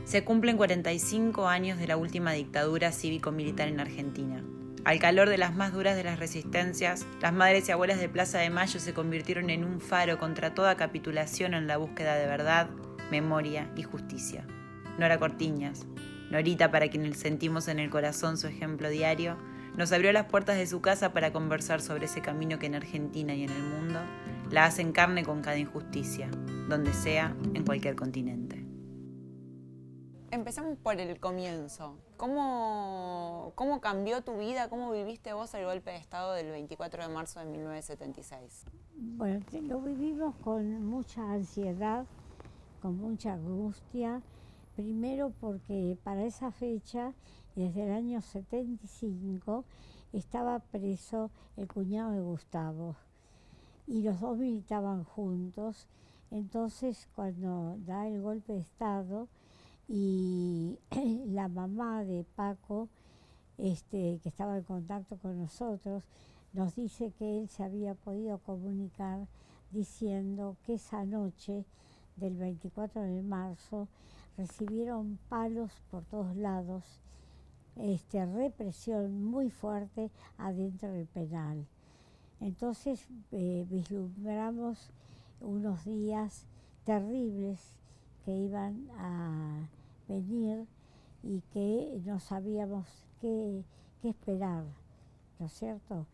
Se cumplen 45 años de la última dictadura cívico-militar en Argentina. Al calor de las más duras de las resistencias, las madres y abuelas de Plaza de Mayo se convirtieron en un faro contra toda capitulación en la búsqueda de verdad, memoria y justicia. Nora Cortiñas, Norita, para quienes sentimos en el corazón su ejemplo diario, nos abrió las puertas de su casa para conversar sobre ese camino que en Argentina y en el mundo la hacen carne con cada injusticia, donde sea, en cualquier continente. Empezamos por el comienzo. ¿Cómo cambió tu vida? ¿Cómo viviste vos el golpe de Estado del 24 de marzo de 1976? Bueno, lo vivimos con mucha ansiedad, con mucha angustia. Primero porque para esa fecha, desde el año 75, estaba preso el cuñado de Gustavo y los dos militaban juntos. Entonces, cuando da el golpe de Estado y la mamá de Paco, que estaba en contacto con nosotros, nos dice que él se había podido comunicar diciendo que esa noche del 24 de marzo recibieron palos por todos lados, represión muy fuerte adentro del penal. Entonces vislumbramos unos días terribles que iban a venir y que no sabíamos qué esperar, ¿no es cierto?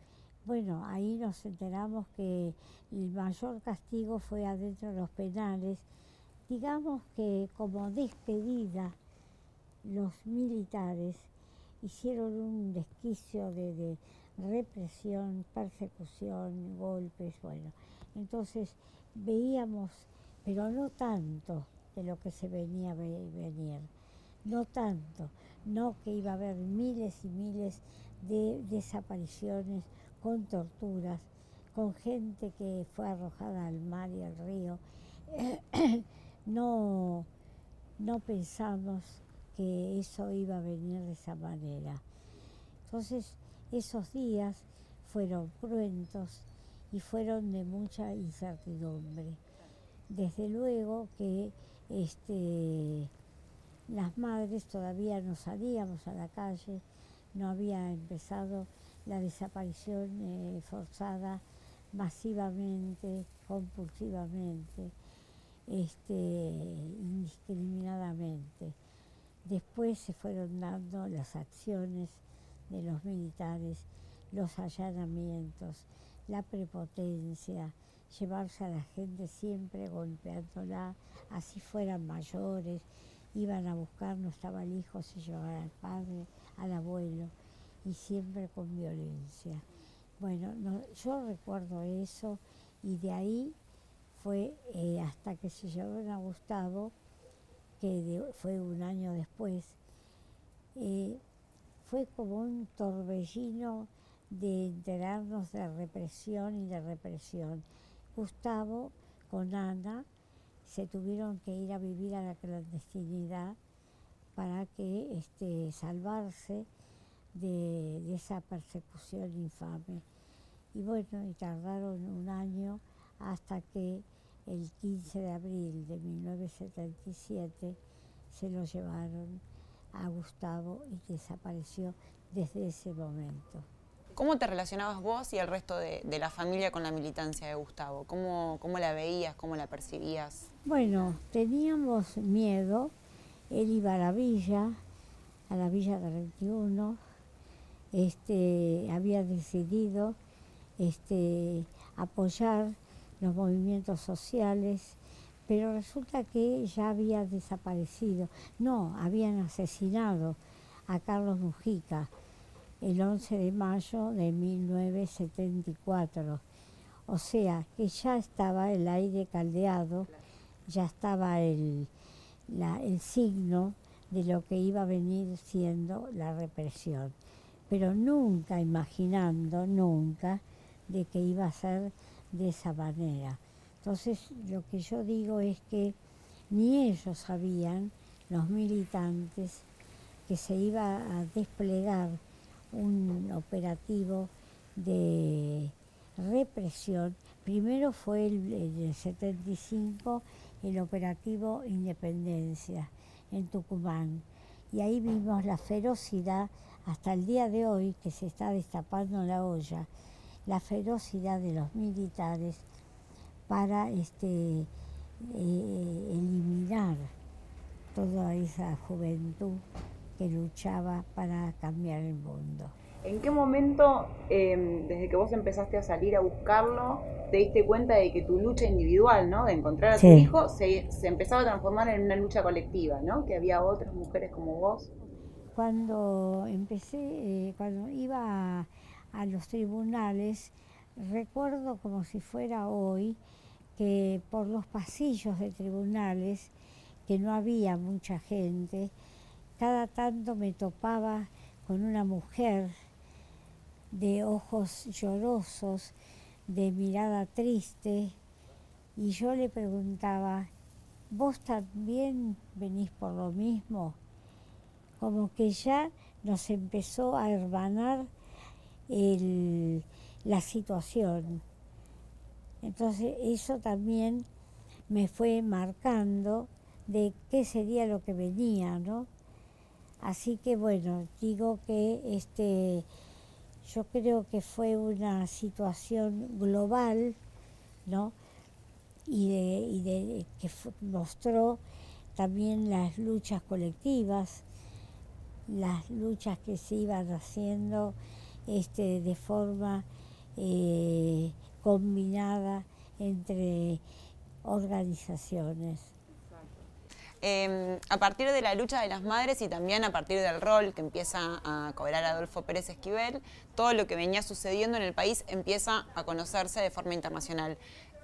Bueno, ahí nos enteramos que el mayor castigo fue adentro de los penales. Digamos que como despedida, los militares hicieron un desquicio de represión, persecución, golpes, bueno. Entonces veíamos, pero no tanto de lo que se venía a venir, no tanto, no que iba a haber miles y miles de desapariciones con torturas, con gente que fue arrojada al mar y al río. No pensamos que eso iba a venir de esa manera. Entonces, esos días fueron cruentos y fueron de mucha incertidumbre. Desde luego que las madres todavía no salíamos a la calle, no había empezado la desaparición forzada masivamente, compulsivamente, indiscriminadamente. Después se fueron dando las acciones de los militares, los allanamientos, la prepotencia, llevarse a la gente siempre golpeándola, así fueran mayores, iban a buscar, no estaba el hijo, se llevaban al padre, al abuelo, y siempre con violencia. Bueno, yo recuerdo eso y de ahí fue hasta que se llevaron a Gustavo, que fue un año después, fue como un torbellino de enterarnos de represión y de represión. Gustavo con Ana se tuvieron que ir a vivir a la clandestinidad para que salvarse de esa persecución infame. Y bueno, y tardaron un año hasta que el 15 de abril de 1977 se lo llevaron a Gustavo y desapareció desde ese momento. ¿Cómo te relacionabas vos y el resto de la familia con la militancia de Gustavo? ¿Cómo la veías, cómo la percibías? Bueno, teníamos miedo. Él iba a la Villa 31, había decidido apoyar los movimientos sociales, pero resulta que ya había desaparecido. No, habían asesinado a Carlos Mujica el 11 de mayo de 1974. O sea, que ya estaba el aire caldeado, ya estaba el signo de lo que iba a venir siendo la represión. Pero nunca imaginando, nunca, de que iba a ser de esa manera. Entonces, lo que yo digo es que ni ellos sabían, los militantes, que se iba a desplegar un operativo de represión. Primero fue en el 75 el operativo Independencia, en Tucumán. Y ahí vimos la ferocidad, hasta el día de hoy, que se está destapando la olla, la ferocidad de los militares para eliminar toda esa juventud que luchaba para cambiar el mundo. ¿En qué momento, desde que vos empezaste a salir a buscarlo, te diste cuenta de que tu lucha individual, ¿no?, de encontrar a tu hijo, se empezaba a transformar en una lucha colectiva, ¿no?, que había otras mujeres como vos? Cuando empecé, cuando iba a los tribunales, recuerdo como si fuera hoy que por los pasillos de tribunales, que no había mucha gente, cada tanto me topaba con una mujer de ojos llorosos, de mirada triste, y yo le preguntaba, ¿vos también venís por lo mismo? Como que ya nos empezó a hermanar la situación. Entonces eso también me fue marcando de qué sería lo que venía, ¿no? Así que bueno, digo que yo creo que fue una situación global, ¿no? Que mostró también las luchas colectivas, las luchas que se iban haciendo de forma combinada entre organizaciones. A partir de la lucha de las madres y también a partir del rol que empieza a cobrar Adolfo Pérez Esquivel, todo lo que venía sucediendo en el país empieza a conocerse de forma internacional.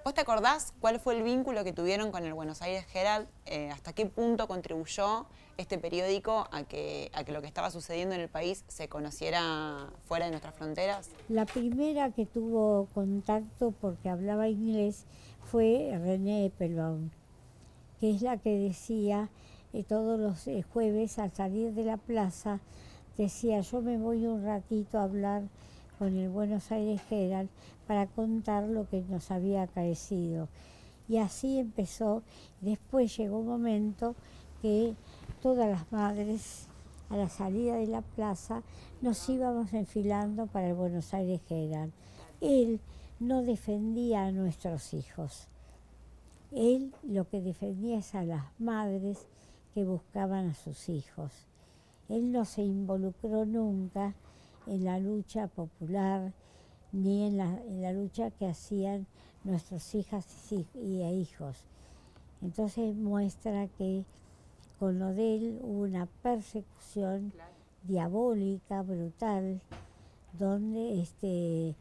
¿Vos te acordás cuál fue el vínculo que tuvieron con el Buenos Aires Herald? ¿Hasta qué punto contribuyó este periódico a que lo que estaba sucediendo en el país se conociera fuera de nuestras fronteras? La primera que tuvo contacto porque hablaba inglés fue René Eppelbaum, que es la que decía todos los jueves al salir de la plaza, decía, yo me voy un ratito a hablar con el Buenos Aires Herald para contar lo que nos había acaecido. Y así empezó. Después llegó un momento que todas las madres, a la salida de la plaza, nos íbamos enfilando para el Buenos Aires Herald. Él no defendía a nuestros hijos. Él lo que defendía es a las madres que buscaban a sus hijos. Él no se involucró nunca en la lucha popular ni en la lucha que hacían nuestras hijas y hijos. Entonces muestra que con lo de él hubo una persecución diabólica, brutal, donde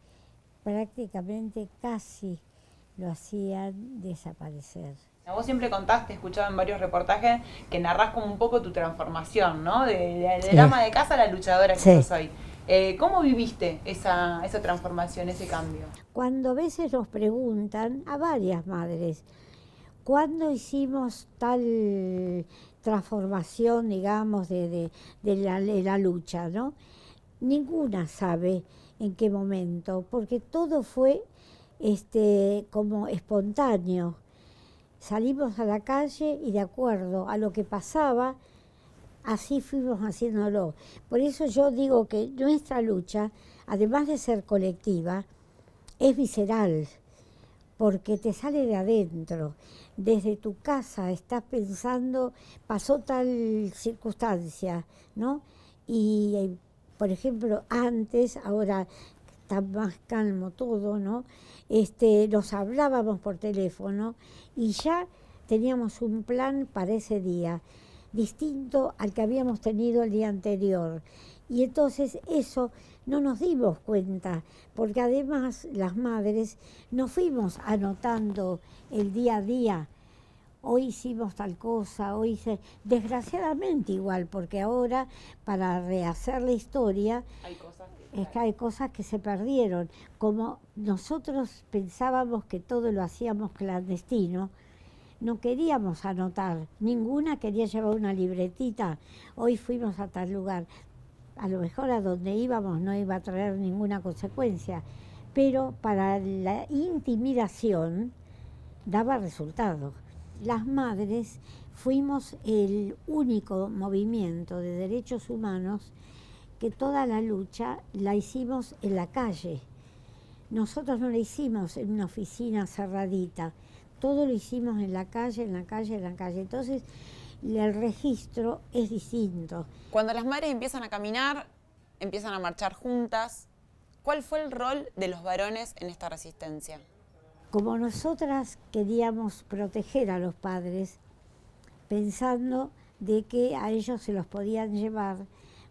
prácticamente casi lo hacían desaparecer. Vos siempre contaste, escuchaba en varios reportajes, que narrás como un poco tu transformación, ¿no? De ama de casa a la luchadora que sos hoy. ¿Cómo viviste esa transformación, ese cambio? Cuando a veces nos preguntan a varias madres, ¿cuándo hicimos tal transformación, digamos, de la lucha, ¿no? Ninguna sabe en qué momento, porque todo fue como espontáneo. Salimos a la calle y de acuerdo a lo que pasaba, así fuimos haciéndolo. Por eso yo digo que nuestra lucha, además de ser colectiva, es visceral, porque te sale de adentro. Desde tu casa estás pensando, pasó tal circunstancia, ¿no? Y, por ejemplo, antes, ahora está más calmo todo, ¿no? Nos hablábamos por teléfono y ya teníamos un plan para ese día, distinto al que habíamos tenido el día anterior. Y entonces eso no nos dimos cuenta, porque además las madres nos fuimos anotando el día a día. Hoy hicimos tal cosa, desgraciadamente igual, porque ahora para rehacer la historia hay cosas que se perdieron. Como nosotros pensábamos que todo lo hacíamos clandestino, no queríamos anotar, ninguna quería llevar una libretita, hoy fuimos a tal lugar. A lo mejor a donde íbamos no iba a traer ninguna consecuencia, pero para la intimidación daba resultado. las madres fuimos el único movimiento de derechos humanos que toda la lucha la hicimos en la calle. Nosotros no la hicimos en una oficina cerradita, todo lo hicimos en la calle, en la calle, en la calle. Entonces, el registro es distinto. Cuando las madres empiezan a caminar, empiezan a marchar juntas, ¿cuál fue el rol de los varones en esta resistencia? Como nosotras queríamos proteger a los padres, pensando de que a ellos se los podían llevar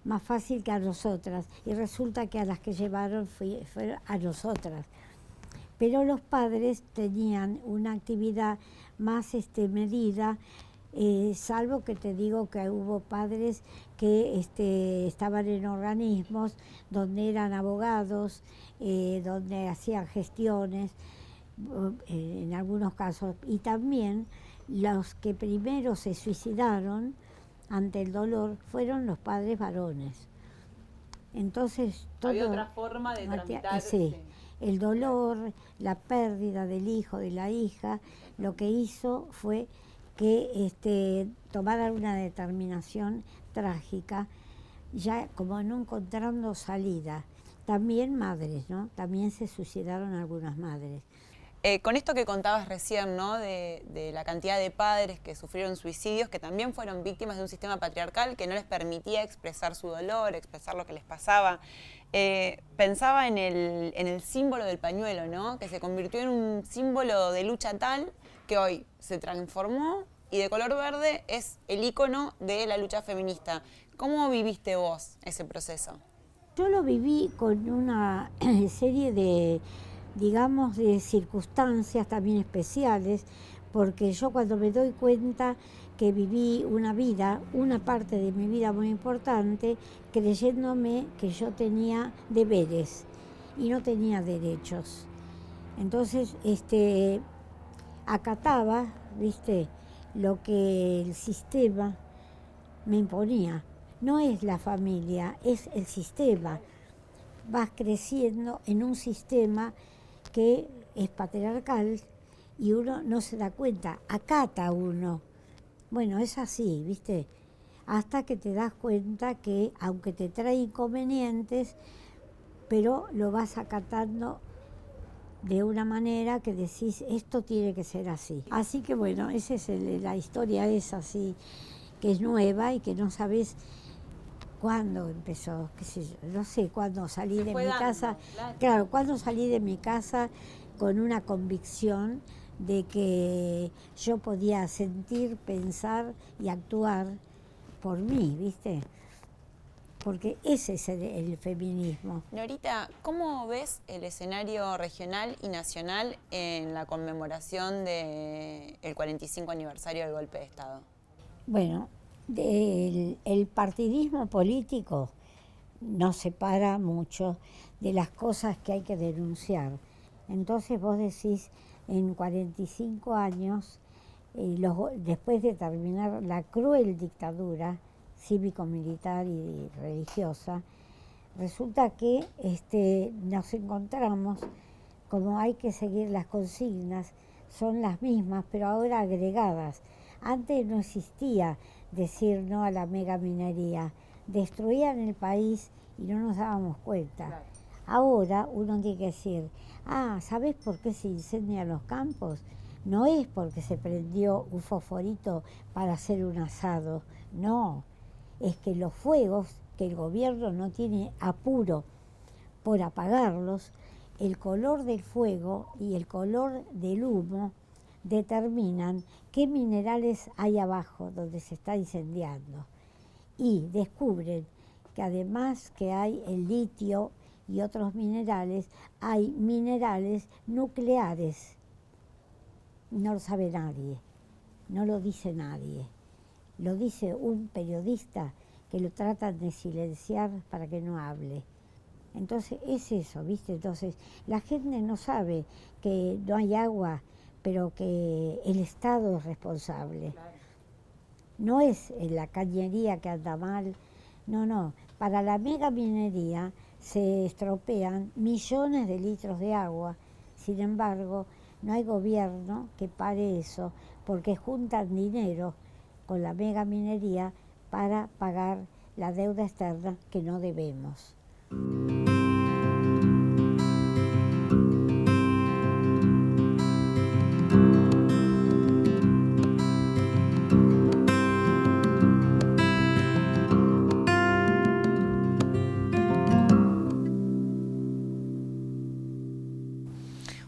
más fácil que a nosotras, y resulta que a las que llevaron fueron a nosotras. Pero los padres tenían una actividad más medida, salvo que te digo que hubo padres que estaban en organismos donde eran abogados, donde hacían gestiones, en algunos casos, y también los que primero se suicidaron ante el dolor fueron los padres varones. Entonces, todo había otra forma de tramitar. Sí, el dolor, la pérdida del hijo, de la hija, lo que hizo fue que tomaran una determinación trágica, ya como no encontrando salida. También madres, ¿no? También se suicidaron algunas madres. Con esto que contabas recién, ¿no? de la cantidad de padres que sufrieron suicidios, que también fueron víctimas de un sistema patriarcal que no les permitía expresar su dolor, expresar lo que les pasaba. Pensaba en el símbolo del pañuelo, ¿no? Que se convirtió en un símbolo de lucha tal que hoy se transformó y de color verde es el ícono de la lucha feminista. ¿Cómo viviste vos ese proceso? Yo lo viví con una serie de, digamos, de circunstancias también especiales, porque yo cuando me doy cuenta que viví una vida, una parte de mi vida muy importante, creyéndome que yo tenía deberes y no tenía derechos. Entonces, acataba, ¿viste?, lo que el sistema me imponía. No es la familia, es el sistema. Vas creciendo en un sistema que es patriarcal y uno no se da cuenta, acata uno. Bueno, es así, ¿viste? Hasta que te das cuenta que, aunque te trae inconvenientes, pero lo vas acatando de una manera que decís, esto tiene que ser así. Así que bueno, esa es la historia es así, que es nueva y que no sabes cuándo empezó, qué sé yo, no sé cuándo salí de mi casa. Claro, cuándo salí de mi casa con una convicción de que yo podía sentir, pensar y actuar por mí, ¿viste? Porque ese es el feminismo. Norita, ¿cómo ves el escenario regional y nacional en la conmemoración del 45 aniversario del golpe de Estado? Bueno, el partidismo político nos separa mucho de las cosas que hay que denunciar. Entonces vos decís, en 45 años, después de terminar la cruel dictadura cívico-militar y religiosa, resulta que nos encontramos, como hay que seguir las consignas, son las mismas, pero ahora agregadas. Antes no existía decir no a la megaminería, destruían el país y no nos dábamos cuenta. Claro. Ahora uno tiene que decir, ¿sabes por qué se incendian los campos? No es porque se prendió un fosforito para hacer un asado, no. Es que los fuegos, que el gobierno no tiene apuro por apagarlos, el color del fuego y el color del humo determinan qué minerales hay abajo donde se está incendiando. Y descubren que además que hay el litio y otros minerales, hay minerales nucleares. No lo sabe nadie, no lo dice nadie. Lo dice un periodista que lo tratan de silenciar para que no hable. Entonces es eso, ¿viste? Entonces la gente no sabe que no hay agua, pero que el Estado es responsable. Claro. No es la cañería que anda mal, no. Para la megaminería se estropean millones de litros de agua. Sin embargo, no hay gobierno que pare eso, porque juntan dinero con la mega minería para pagar la deuda externa que no debemos.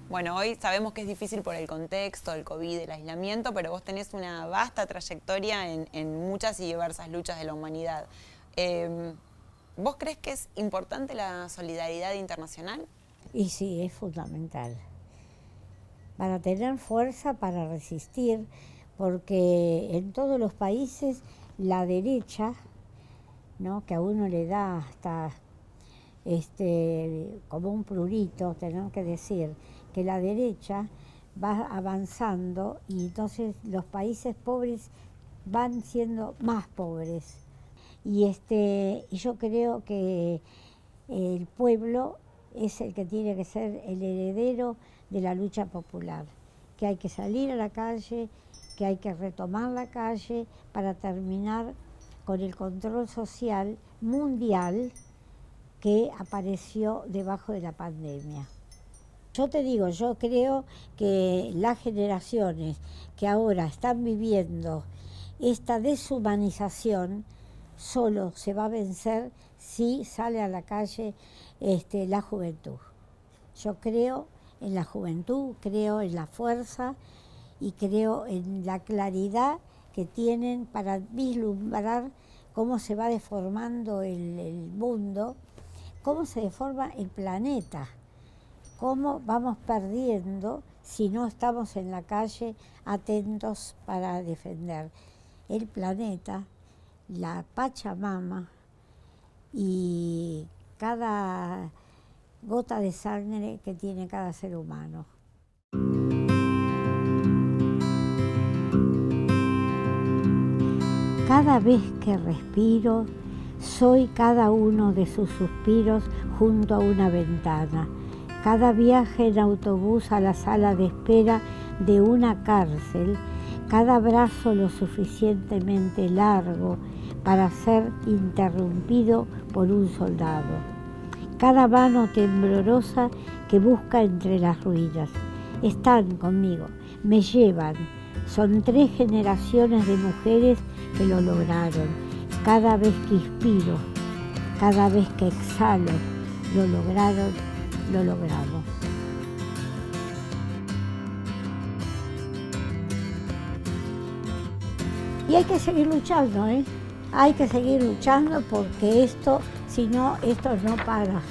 Bueno, hoy sabemos que es difícil por el contexto, el COVID, el aislamiento, pero vos tenés una vasta trayectoria en muchas y diversas luchas de la humanidad. ¿Vos crees que es importante la solidaridad internacional? Y sí, es fundamental. Para tener fuerza, para resistir, porque en todos los países la derecha, ¿no?, que a uno le da hasta como un prurito, tener que decir que la derecha va avanzando y entonces los países pobres van siendo más pobres. Y yo creo que el pueblo es el que tiene que ser el heredero de la lucha popular, que hay que salir a la calle, que hay que retomar la calle para terminar con el control social mundial que apareció debajo de la pandemia. Yo te digo, yo creo que las generaciones que ahora están viviendo esta deshumanización solo se va a vencer si sale a la calle la juventud. Yo creo en la juventud, creo en la fuerza y creo en la claridad que tienen para vislumbrar cómo se va deformando el mundo, cómo se deforma el planeta, cómo vamos perdiendo si no estamos en la calle atentos para defender el planeta, la Pachamama y cada gota de sangre que tiene cada ser humano. Cada vez que respiro, soy cada uno de sus suspiros junto a una ventana. Cada viaje en autobús a la sala de espera de una cárcel, cada brazo lo suficientemente largo para ser interrumpido por un soldado. Cada mano temblorosa que busca entre las ruinas. Están conmigo, me llevan. Son 3 generaciones de mujeres que lo lograron. Cada vez que inspiro, cada vez que exhalo, lo lograron, lo logramos. Y hay que seguir luchando, Hay que seguir luchando porque si no, esto no para.